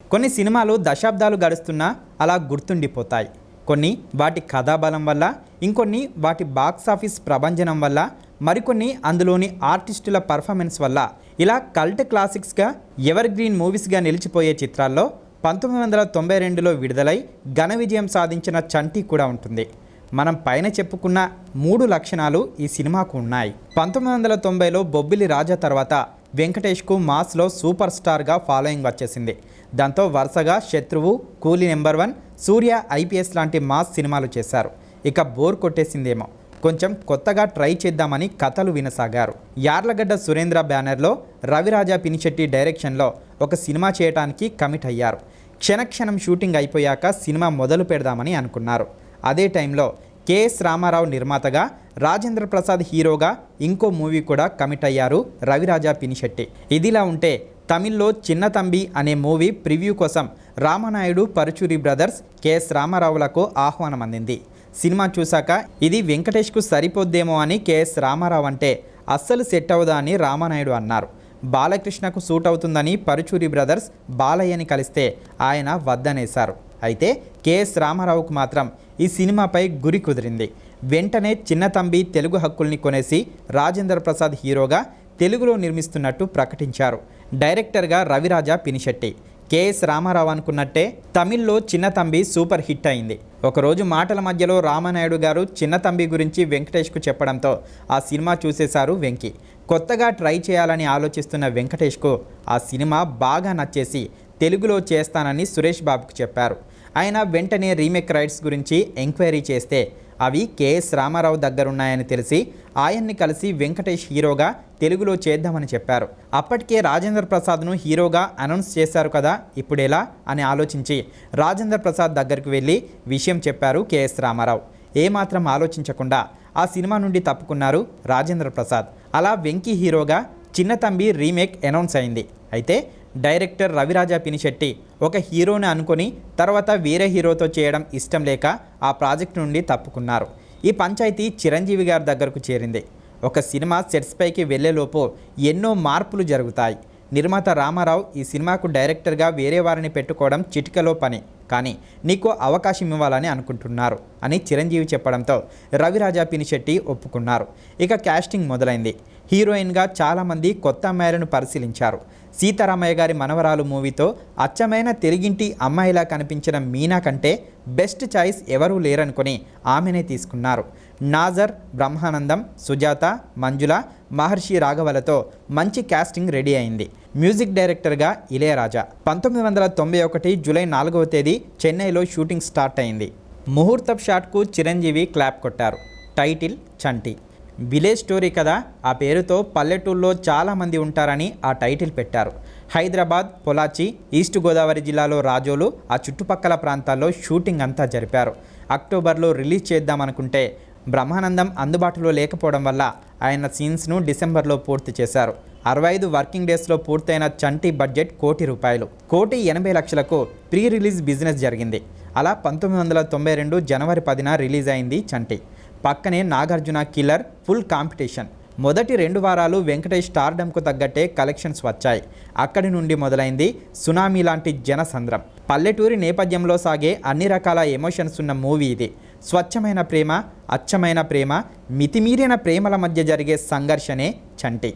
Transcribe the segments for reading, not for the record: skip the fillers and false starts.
కొన్ని సినిమాలు దశాబ్దాలు గడుస్తున్నా అలా గుర్తుండిపోతాయి. కొన్ని వాటి కథాబలం వల్ల, ఇంకొన్ని వాటి బాక్స్ ఆఫీస్ ప్రభంజనం వల్ల, మరికొన్ని అందులోని ఆర్టిస్టుల పర్ఫార్మెన్స్ వల్ల ఇలా కల్ట్ క్లాసిక్స్గా ఎవర్ గ్రీన్ మూవీస్గా నిలిచిపోయే చిత్రాల్లో 1992లో విడుదలై ఘన విజయం సాధించిన చంటి కూడా ఉంటుంది. మనం పైన చెప్పుకున్న 3 లక్షణాలు ఈ సినిమాకు ఉన్నాయి. 1990లో బొబ్బిలి రాజా తర్వాత వెంకటేష్కు మాస్లో సూపర్ స్టార్గా ఫాలోయింగ్ వచ్చేసింది. దాంతో వరుసగా శత్రువు, కూలీ నెంబర్ 1, సూర్య, ఐపీఎస్ లాంటి మాస్ సినిమాలు చేశారు. ఇక బోర్ కొట్టేసిందేమో, కొంచెం కొత్తగా ట్రై చేద్దామని కథలు వినసాగారు. యార్లగడ్డ సురేంద్ర బ్యానర్లో రవిరాజా పినిశెట్టి డైరెక్షన్లో ఒక సినిమా చేయడానికి కమిట్ అయ్యారు. క్షణక్షణం షూటింగ్ అయిపోయాక సినిమా మొదలు పెడదామని అనుకున్నారు. అదే టైంలో కెఎస్ రామారావు నిర్మాతగా, రాజేంద్ర ప్రసాద్ హీరోగా ఇంకో మూవీ కూడా కమిట్ అయ్యారు రవిరాజా పినిశెట్టి. ఇదిలా ఉంటే తమిళ్లో చిన్న తంబి అనే మూవీ ప్రివ్యూ కోసం రామానాయుడు, పరుచూరి బ్రదర్స్, కెఎస్ రామారావులకు ఆహ్వానం అందింది. సినిమా చూశాక ఇది వెంకటేష్కు సరిపోద్దేమో అని కెఎస్ రామారావు అంటే అస్సలు సెట్ అవుదా అని రామానాయుడు అన్నారు. బాలకృష్ణకు సూట్ అవుతుందని పరుచూరి బ్రదర్స్ బాలయ్యని కలిస్తే ఆయన వద్దనేశారు. అయితే కెఎస్ రామారావుకు మాత్రం ఈ సినిమాపై గురి కుదిరింది. వెంటనే చిన్న తంబి తెలుగు హక్కుల్ని కొనేసి రాజేంద్ర ప్రసాద్ హీరోగా తెలుగులో నిర్మిస్తున్నట్టు ప్రకటించారు. డైరెక్టర్గా రవిరాజా పినిశెట్టి. కెఎస్ రామారావు అనుకున్నట్టే తమిళ్లో చిన్న తంబి సూపర్ హిట్ అయింది. ఒకరోజు మాటల మధ్యలో రామానాయుడు గారు చిన్న తంబి గురించి వెంకటేష్కు చెప్పడంతో ఆ సినిమా చూసేశారు వెంకీ. కొత్తగా ట్రై చేయాలని ఆలోచిస్తున్న వెంకటేష్కు ఆ సినిమా బాగా నచ్చేసి తెలుగులో చేస్తానని సురేష్ బాబుకు చెప్పారు. ఆయన వెంటనే రీమేక్ రైట్స్ గురించి ఎంక్వైరీ చేస్తే అవి కెఎస్ రామారావు దగ్గరున్నాయని తెలిసి ఆయన్ని కలిసి వెంకటేష్ హీరోగా తెలుగులో చేద్దామని చెప్పారు. అప్పటికే రాజేంద్ర ప్రసాద్ను హీరోగా అనౌన్స్ చేశారు కదా, ఇప్పుడు ఎలా అని ఆలోచించి రాజేంద్ర ప్రసాద్ దగ్గరికి వెళ్ళి విషయం చెప్పారు కెఎస్ రామారావు. ఏమాత్రం ఆలోచించకుండా ఆ సినిమా నుండి తప్పుకున్నారు రాజేంద్ర ప్రసాద్. అలా వెంకీ హీరోగా చిన్న తంబి రీమేక్ అనౌన్స్ అయింది. అయితే డైరెక్టర్ రవిరాజా పినిశెట్టి ఒక హీరోని అనుకొని తర్వాత వేరే హీరోతో చేయడం ఇష్టం లేక ఆ ప్రాజెక్ట్ నుండి తప్పుకున్నారు. ఈ పంచాయతీ చిరంజీవి గారి దగ్గరకు చేరింది. ఒక సినిమా సెట్స్ పైకి వెళ్లేలోపు ఎన్నో మార్పులు జరుగుతాయి. నిర్మాత రామారావు ఈ సినిమాకు డైరెక్టర్గా వేరే వారిని పెట్టుకోవడం చిటికలో పని, కానీ నీకు అవకాశం ఇవ్వాలని అనుకుంటున్నారు అని చిరంజీవి చెప్పడంతో రవిరాజా పినిశెట్టి ఒప్పుకున్నారు. ఇక క్యాస్టింగ్ మొదలైంది. హీరోయిన్గా చాలామంది కొత్త అమ్మాయిలను పరిశీలించారు. సీతారామయ్య గారి మనవరాలు మూవీతో అచ్చమైన తెలుగింటి అమ్మాయిలా కనిపించిన మీనా కంటే బెస్ట్ చాయిస్ ఎవరూ లేరనుకొని ఆమెనే తీసుకున్నారు. నాజర్, బ్రహ్మానందం, సుజాత, మంజుల, మహర్షి రాఘవలతో మంచి క్యాస్టింగ్ రెడీ అయింది. మ్యూజిక్ డైరెక్టర్గా ఇళయరాజా. 1991 జూలై 4వ తేదీ చెన్నైలో షూటింగ్ స్టార్ట్ అయింది. ముహూర్తప్ షాట్కు చిరంజీవి క్లాప్ కొట్టారు. టైటిల్ చంటి. విలేజ్ స్టోరీ కదా, ఆ పేరుతో పల్లెటూళ్ళలో చాలామంది ఉంటారని ఆ టైటిల్ పెట్టారు. హైదరాబాద్, పొలాచి, ఈస్ట్ గోదావరి జిల్లాలో రాజోలు, ఆ చుట్టుపక్కల ప్రాంతాల్లో షూటింగ్ అంతా జరిపారు. అక్టోబర్లో రిలీజ్ చేద్దామనుకుంటే బ్రహ్మానందం అందుబాటులో లేకపోవడం వల్ల ఆయన సీన్స్ను డిసెంబర్లో పూర్తి చేశారు. 65 వర్కింగ్ డేస్లో పూర్తయిన చంటి బడ్జెట్ ₹1,80,00,000. ₹1,80,00,000కు ప్రీ రిలీజ్ బిజినెస్ జరిగింది. అలా 1992 జనవరి 10న రిలీజ్ అయింది చంటి. పక్కనే నాగార్జున కిల్లర్ ఫుల్ కాంపిటీషన్. మొదటి 2 వారాలు వెంకటేష్ స్టార్డమ్కు తగ్గట్టే కలెక్షన్స్ వచ్చాయి. అక్కడి నుండి మొదలైంది సునామీ లాంటి జనసంద్రం. పల్లెటూరి నేపథ్యంలో సాగే అన్ని రకాల ఎమోషన్స్ ఉన్న మూవీ ఇది. స్వచ్ఛమైన ప్రేమ, అచ్చమైన ప్రేమ, మితిమీరిన ప్రేమల మధ్య జరిగే సంఘర్షణే చంటి.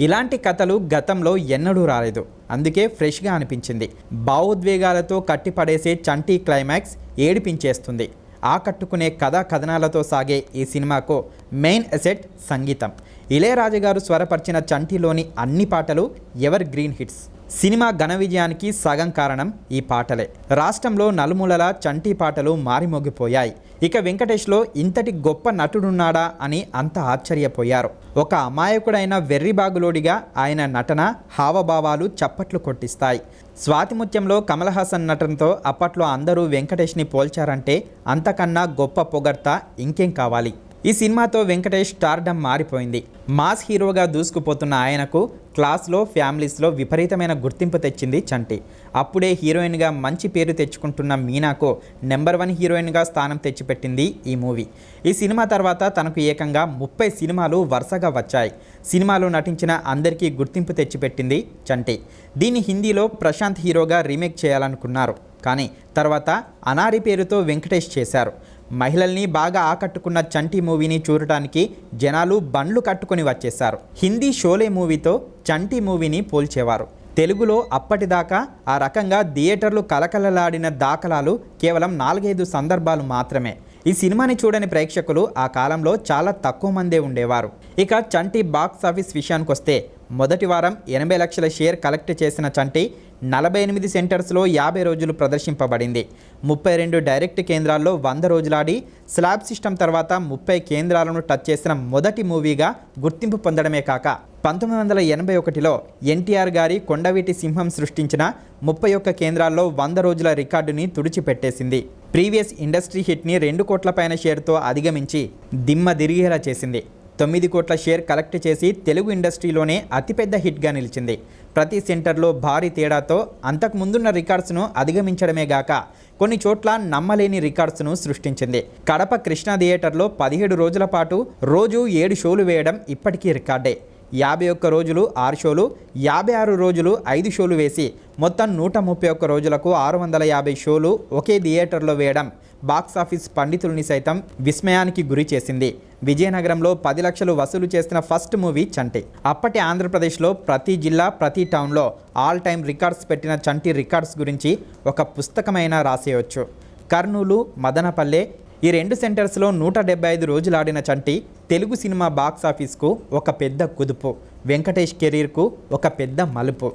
ఇలాంటి కథలు గతంలో ఎన్నడూ రాలేదు, అందుకే ఫ్రెష్గా అనిపించింది. భావోద్వేగాలతో కట్టిపడేసే చంటి క్లైమాక్స్ ఏడిపించేస్తుంది. ఆకట్టుకునే కథనాలతో సాగే ఈ సినిమాకు మెయిన్ అసెట్ సంగీతం. ఇళయరాజా గారు స్వరపరిచిన చంటిలోని అన్ని పాటలు ఎవర్ గ్రీన్ హిట్స్. సినిమా ఘన విజయానికి సగం కారణం ఈ పాటలే. రాష్ట్రంలో నలుమూలలా చంటి పాటలు మారిమోగిపోయాయి. ఇక వెంకటేష్లో ఇంతటి గొప్ప నటుడున్నాడా అని అంత ఆశ్చర్యపోయారు. ఒక అమాయకుడైన వెర్రిబాగులోడిగా ఆయన నటన, హావభావాలు చప్పట్లు కొట్టిస్తాయి. స్వాతిముత్యంలో కమల్ హాసన్ నటనతో అప్పట్లో అందరూ వెంకటేష్ని పోల్చారంటే అంతకన్నా గొప్ప పొగడ్త ఇంకేం కావాలి. ఈ సినిమాతో వెంకటేష్ స్టార్డమ్ మారిపోయింది. మాస్ హీరోగా దూసుకుపోతున్న ఆయనకు క్లాస్లో, ఫ్యామిలీస్లో విపరీతమైన గుర్తింపు తెచ్చింది చంటి. అప్పుడే హీరోయిన్గా మంచి పేరు తెచ్చుకుంటున్న మీనాకు నెంబర్ 1 హీరోయిన్గా స్థానం తెచ్చిపెట్టింది ఈ మూవీ. ఈ సినిమా తర్వాత తనకు ఏకంగా 30 సినిమాలు వరుసగా వచ్చాయి. సినిమాలో నటించిన అందరికీ గుర్తింపు తెచ్చిపెట్టింది చంటి. దీన్ని హిందీలో ప్రశాంత్ హీరోగా రీమేక్ చేయాలనుకున్నారు. కానీ తర్వాత అనారి పేరుతో వెంకటేష్ చేశారు. మహిళల్ని బాగా ఆకట్టుకున్న చంటి మూవీని చూడటానికి జనాలు బండ్లు కట్టుకొని వచ్చేశారు. హిందీ షోలే మూవీతో చంటి మూవీని పోల్చేవారు. తెలుగులో అప్పటిదాకా ఆ రకంగా థియేటర్లు కలకలలాడిన దాఖలాలు కేవలం 4-5 సందర్భాలు మాత్రమే. ఈ సినిమాని చూడని ప్రేక్షకులు ఆ కాలంలో చాలా తక్కువ మందే ఉండేవారు. ఇక చంటి బాక్స్ ఆఫీస్ విషయానికి వస్తే మొదటి వారం 80 లక్షల షేర్ కలెక్ట్ చేసిన చంటి 48 సెంటర్స్లో 50 రోజులు ప్రదర్శింపబడింది. 32 డైరెక్ట్ కేంద్రాల్లో 100 రోజులాడి స్లాబ్ సిస్టమ్ తర్వాత 30 కేంద్రాలను టచ్ చేసిన మొదటి మూవీగా గుర్తింపు పొందడమే కాక 1981లో ఎన్టీఆర్ గారి కొండవీటి సింహం సృష్టించిన 31 కేంద్రాల్లో 100 రోజుల రికార్డుని తుడిచిపెట్టేసింది. ప్రీవియస్ ఇండస్ట్రీ హిట్ని 2 కోట్ల పైన షేర్తో అధిగమించి దిమ్మ తిరిగేలా చేసింది. 9 కోట్ల షేర్ కలెక్ట్ చేసి తెలుగు ఇండస్ట్రీలోనే అతిపెద్ద హిట్గా నిలిచింది. ప్రతి సెంటర్లో భారీ తేడాతో అంతకు ముందున్న రికార్డ్స్ను అధిగమించడమే గాక కొన్ని చోట్ల నమ్మలేని రికార్డ్స్ను సృష్టించింది. కడప కృష్ణా థియేటర్లో 17 రోజుల పాటు రోజు 7 షోలు వేయడం ఇప్పటికీ రికార్డే. 51 రోజులు 6 షోలు, 56 రోజులు 5 షోలు వేసి మొత్తం 131 రోజులకు 650 షోలు ఒకే థియేటర్లో వేయడం బాక్సాఫీస్ పండితుల్ని సైతం విస్మయానికి గురి చేసింది. విజయనగరంలో 10 లక్షలు వసూలు చేసిన ఫస్ట్ మూవీ చంటి. అప్పటి ఆంధ్రప్రదేశ్లో ప్రతి జిల్లా, ప్రతి టౌన్లో ఆల్ టైమ్ రికార్డ్స్ పెట్టిన చంటి రికార్డ్స్ గురించి ఒక పుస్తకమైనా రాసేయవచ్చు. కర్నూలు, మదనపల్లె ఈ 2 సెంటర్స్లో 175 రోజులాడిన చంటి తెలుగు సినిమా బాక్సాఫీస్కు ఒక పెద్ద కుదుపు, వెంకటేష్ కెరీర్కు ఒక పెద్ద మలుపు.